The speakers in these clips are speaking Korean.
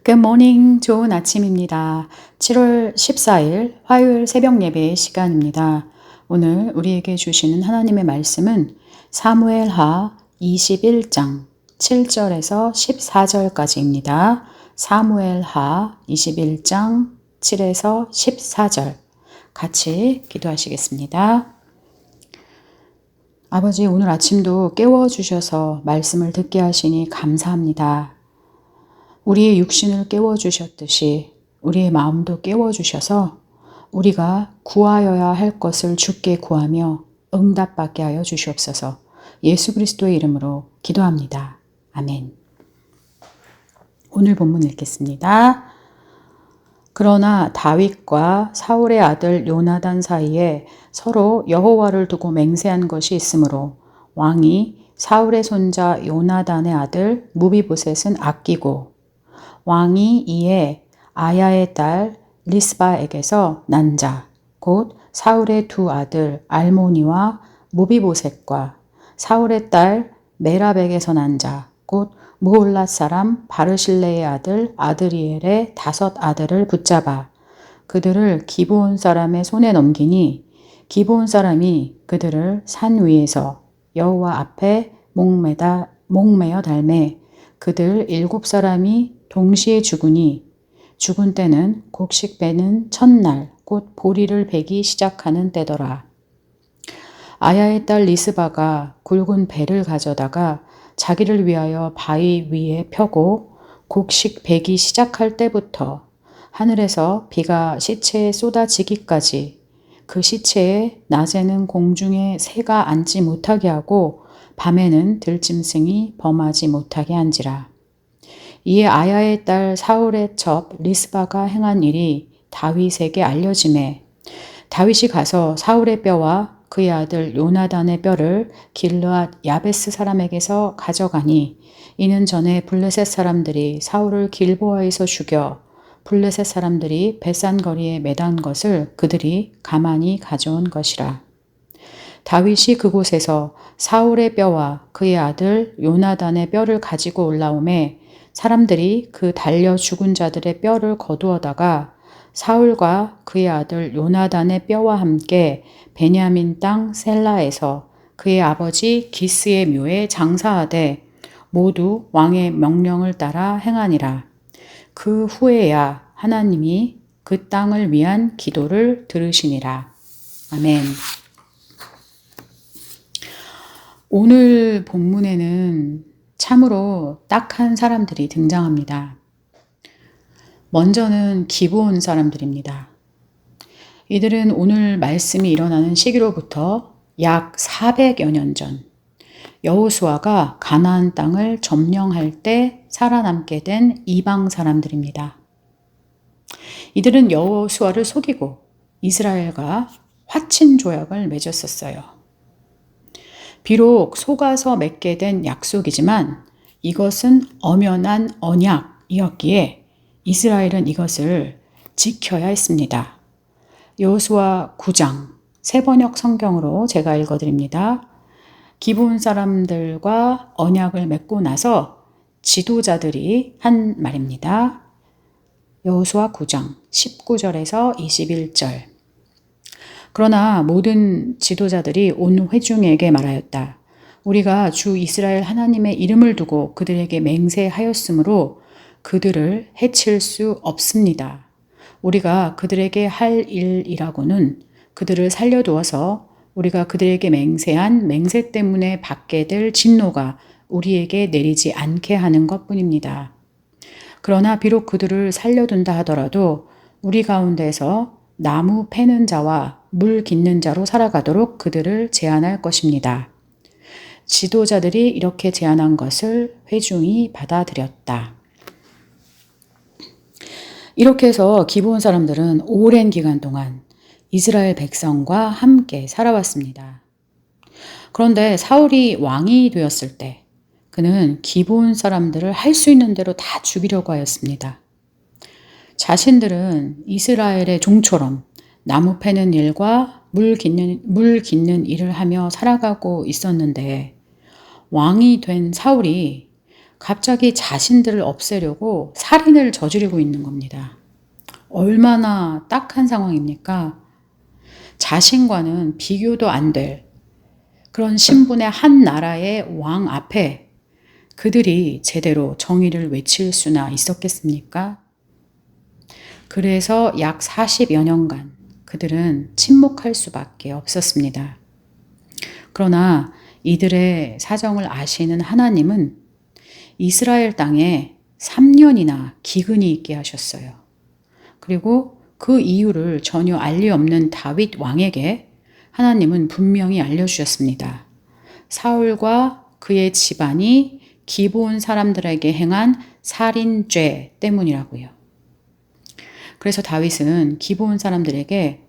Good morning. 좋은 아침입니다. 7월 14일 화요일 새벽 예배의 시간입니다. 오늘 우리에게 주시는 하나님의 말씀은 사무엘하 21장 7절에서 14절까지입니다. 사무엘하 21장 7에서 14절 같이 기도하시겠습니다. 아버지, 오늘 아침도 깨워주셔서 말씀을 듣게 하시니 감사합니다. 우리의 육신을 깨워주셨듯이 우리의 마음도 깨워주셔서 우리가 구하여야 할 것을 주께 구하며 응답받게 하여 주시옵소서. 예수 그리스도의 이름으로 기도합니다. 아멘. 오늘 본문 읽겠습니다. 그러나 다윗과 사울의 아들 요나단 사이에 서로 여호와를 두고 맹세한 것이 있으므로 왕이 사울의 손자 요나단의 아들 무비보셋은 아끼고 왕이 이에 아야의 딸 리스바에게서 난 자, 곧 사울의 두 아들 알모니와 무비보셋과 사울의 딸 메랍에게서 난 자, 곧 무올랏 사람 바르실레의 아들 아드리엘의 5 아들을 붙잡아 그들을 기브온 사람의 손에 넘기니 기브온 사람이 그들을 산 위에서 여호와 앞에 목매어 달매 그들 7 사람이 동시에 죽으니 죽은 때는 곡식 베는 첫날 곧 보리를 베기 시작하는 때더라. 아야의 딸 리스바가 굵은 배를 가져다가 자기를 위하여 바위 위에 펴고 곡식 베기 시작할 때부터 하늘에서 비가 시체에 쏟아지기까지 그 시체에 낮에는 공중에 새가 앉지 못하게 하고 밤에는 들짐승이 범하지 못하게 한지라. 이에 아야의 딸 사울의 첩 리스바가 행한 일이 다윗에게 알려지매 다윗이 가서 사울의 뼈와 그의 아들 요나단의 뼈를 길르앗 야베스 사람에게서 가져가니 이는 전에 블레셋 사람들이 사울을 길보아에서 죽여 블레셋 사람들이 벳산 거리에 매단 것을 그들이 가만히 가져온 것이라. 다윗이 그곳에서 사울의 뼈와 그의 아들 요나단의 뼈를 가지고 올라오매 사람들이 그 달려 죽은 자들의 뼈를 거두어다가 사울과 그의 아들 요나단의 뼈와 함께 베냐민 땅 셀라에서 그의 아버지 기스의 묘에 장사하되 모두 왕의 명령을 따라 행하니라. 그 후에야 하나님이 그 땅을 위한 기도를 들으시니라. 아멘. 오늘 본문에는 참으로 딱한 사람들이 등장합니다. 먼저는 기브온 사람들입니다. 이들은 오늘 말씀이 일어나는 시기로부터 약 400여 년 전 여호수아가 가나안 땅을 점령할 때 살아남게 된 이방 사람들입니다. 이들은 여호수아를 속이고 이스라엘과 화친 조약을 맺었었어요. 비록 속아서 맺게 된 약속이지만 이것은 엄연한 언약이었기에 이스라엘은 이것을 지켜야 했습니다. 여호수아 9장 새번역 성경으로 제가 읽어드립니다. 기브온 사람들과 언약을 맺고 나서 지도자들이 한 말입니다. 여호수아 9장 19절에서 21절. 그러나 모든 지도자들이 온 회중에게 말하였다. 우리가 주 이스라엘 하나님의 이름을 두고 그들에게 맹세하였으므로 그들을 해칠 수 없습니다. 우리가 그들에게 할 일이라고는 그들을 살려두어서 우리가 그들에게 맹세한 맹세 때문에 받게 될 진노가 우리에게 내리지 않게 하는 것뿐입니다. 그러나 비록 그들을 살려둔다 하더라도 우리 가운데서 나무 패는 자와 물 깃는 자로 살아가도록 그들을 제한할 것입니다. 지도자들이 이렇게 제안한 것을 회중이 받아들였다. 이렇게 해서 기브온 사람들은 오랜 기간 동안 이스라엘 백성과 함께 살아왔습니다. 그런데 사울이 왕이 되었을 때 그는 기브온 사람들을 할 수 있는 대로 다 죽이려고 하였습니다. 자신들은 이스라엘의 종처럼 나무 패는 일과 물 깃는 일을 하며 살아가고 있었는데 왕이 된 사울이 갑자기 자신들을 없애려고 살인을 저지르고 있는 겁니다. 얼마나 딱한 상황입니까? 자신과는 비교도 안 될 그런 신분의 한 나라의 왕 앞에 그들이 제대로 정의를 외칠 수나 있었겠습니까? 그래서 약 40여 년간 그들은 침묵할 수밖에 없었습니다. 그러나 이들의 사정을 아시는 하나님은 이스라엘 땅에 3년이나 기근이 있게 하셨어요. 그리고 그 이유를 전혀 알리 없는 다윗 왕에게 하나님은 분명히 알려주셨습니다. 사울과 그의 집안이 기브온 사람들에게 행한 살인죄 때문이라고요. 그래서 다윗은 기브온 사람들에게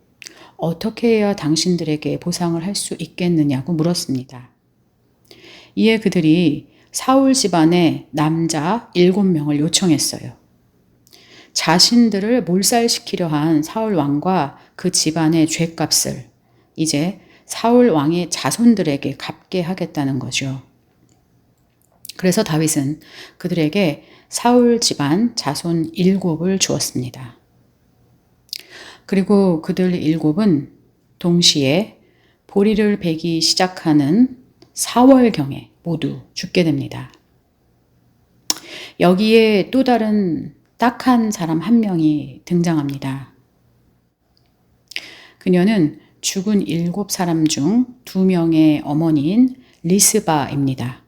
어떻게 해야 당신들에게 보상을 할 수 있겠느냐고 물었습니다. 이에 그들이 사울 집안의 남자 7명을 요청했어요. 자신들을 몰살시키려 한 사울 왕과 그 집안의 죄값을 이제 사울 왕의 자손들에게 갚게 하겠다는 거죠. 그래서 다윗은 그들에게 사울 집안 자손 7을 주었습니다. 그리고 그들 7은 동시에 보리를 베기 시작하는 4월경에 모두 죽게 됩니다. 여기에 또 다른 딱한 사람 한 명이 등장합니다. 그녀는 죽은 7사람 중 2명의 어머니인 리스바입니다.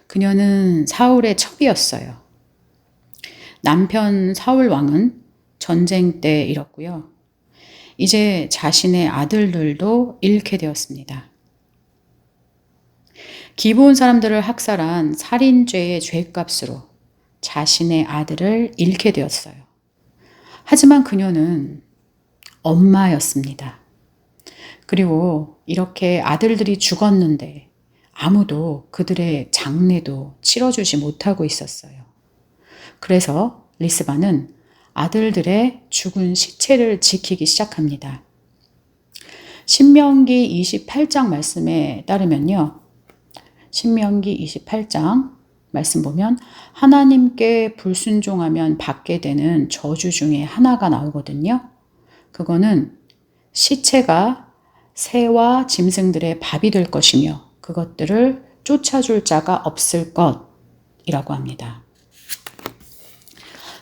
그녀는 사울의 첩이었어요. 남편 사울 왕은 전쟁 때 잃었고요. 이제 자신의 아들들도 잃게 되었습니다. 기브온 사람들을 학살한 살인죄의 죄값으로 자신의 아들을 잃게 되었어요. 하지만 그녀는 엄마였습니다. 그리고 이렇게 아들들이 죽었는데 아무도 그들의 장례도 치러주지 못하고 있었어요. 그래서 리스바는 아들들의 죽은 시체를 지키기 시작합니다. 신명기 28장 말씀에 따르면요. 신명기 28장 말씀 보면 하나님께 불순종하면 받게 되는 저주 중에 하나가 나오거든요. 그거는 시체가 새와 짐승들의 밥이 될 것이며 그것들을 쫓아줄 자가 없을 것이라고 합니다.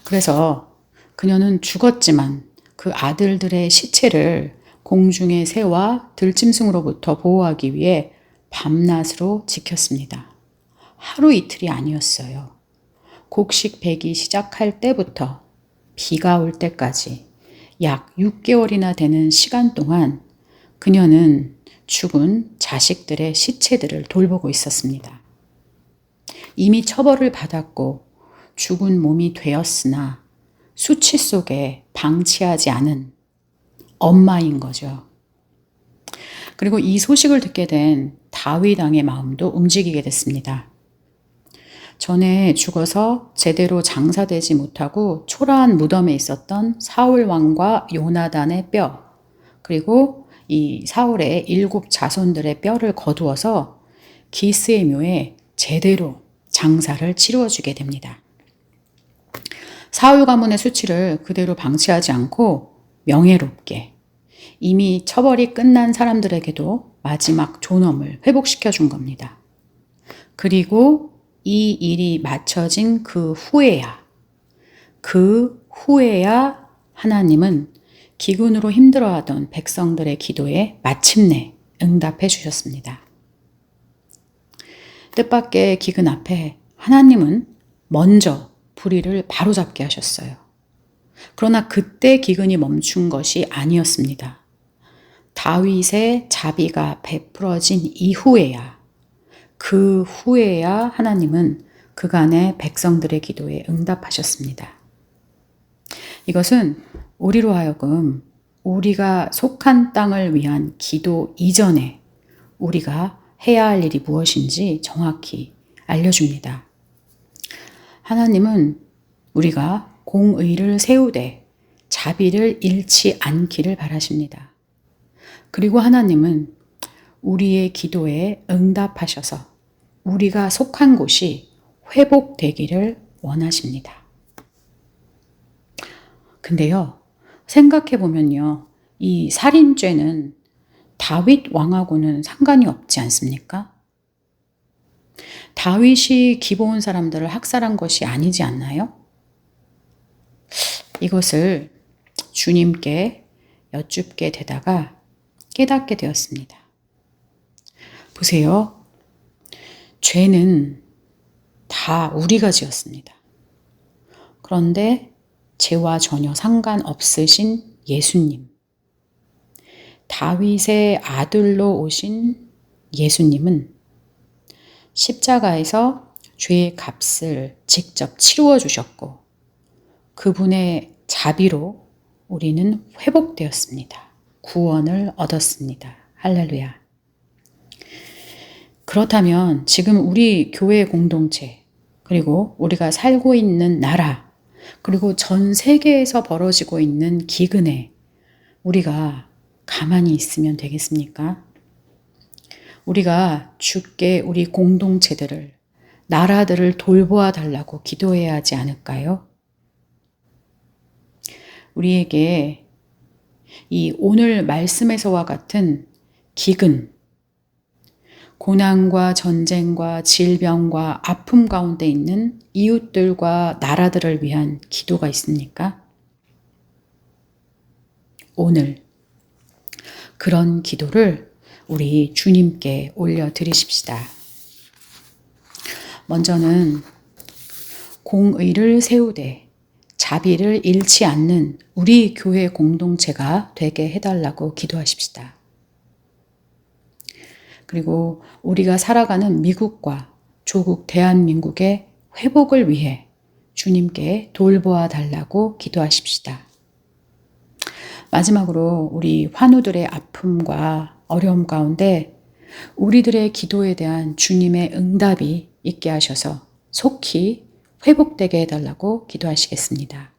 그래서 그녀는 죽었지만 그 아들들의 시체를 공중의 새와 들짐승으로부터 보호하기 위해 밤낮으로 지켰습니다. 하루 이틀이 아니었어요. 곡식 베기 시작할 때부터 비가 올 때까지 약 6개월이나 되는 시간 동안 그녀는 죽은 자식들의 시체들을 돌보고 있었습니다. 이미 처벌을 받았고 죽은 몸이 되었으나 수치 속에 방치하지 않은 엄마인 거죠. 그리고 이 소식을 듣게 된 다윗 왕의 마음도 움직이게 됐습니다. 전에 죽어서 제대로 장사되지 못하고 초라한 무덤에 있었던 사울 왕과 요나단의 뼈, 그리고 이 사울의 7 자손들의 뼈를 거두어서 기스의 묘에 제대로 장사를 치루어 주게 됩니다. 사울 가문의 수치를 그대로 방치하지 않고 명예롭게 이미 처벌이 끝난 사람들에게도 마지막 존엄을 회복시켜 준 겁니다. 그리고 이 일이 맞춰진 그 후에야 하나님은 기근으로 힘들어하던 백성들의 기도에 마침내 응답해 주셨습니다. 뜻밖의 기근 앞에 하나님은 먼저 불의를 바로잡게 하셨어요. 그러나 그때 기근이 멈춘 것이 아니었습니다. 다윗의 자비가 베풀어진 이후에야, 그 후에야 하나님은 그간의 백성들의 기도에 응답하셨습니다. 이것은 우리로 하여금 우리가 속한 땅을 위한 기도 이전에 우리가 해야 할 일이 무엇인지 정확히 알려줍니다. 하나님은 우리가 공의를 세우되 자비를 잃지 않기를 바라십니다. 그리고 하나님은 우리의 기도에 응답하셔서 우리가 속한 곳이 회복되기를 원하십니다. 근데요, 생각해보면요, 이 살인죄는 다윗 왕하고는 상관이 없지 않습니까? 다윗이 기브온 사람들을 학살한 것이 아니지 않나요? 이것을 주님께 여쭙게 되다가 깨닫게 되었습니다. 보세요. 죄는 다 우리가 지었습니다. 그런데 죄와 전혀 상관없으신 예수님, 다윗의 아들로 오신 예수님은 십자가에서 죄의 값을 직접 치루어 주셨고 그분의 자비로 우리는 회복되었습니다. 구원을 얻었습니다. 할렐루야. 그렇다면 지금 우리 교회 공동체, 그리고 우리가 살고 있는 나라, 그리고 전 세계에서 벌어지고 있는 기근에 우리가 가만히 있으면 되겠습니까? 우리가 주께 우리 공동체들을, 나라들을 돌보아 달라고 기도해야 하지 않을까요? 우리에게 이 오늘 말씀에서와 같은 기근, 고난과 전쟁과 질병과 아픔 가운데 있는 이웃들과 나라들을 위한 기도가 있습니까? 오늘 그런 기도를 우리 주님께 올려드리십시다. 먼저는 공의를 세우되 자비를 잃지 않는 우리 교회 공동체가 되게 해달라고 기도하십시다. 그리고 우리가 살아가는 미국과 조국 대한민국의 회복을 위해 주님께 돌보아 달라고 기도하십시다. 마지막으로 우리 환우들의 아픔과 어려움 가운데 우리들의 기도에 대한 주님의 응답이 있게 하셔서 속히 회복되게 해달라고 기도하시겠습니다.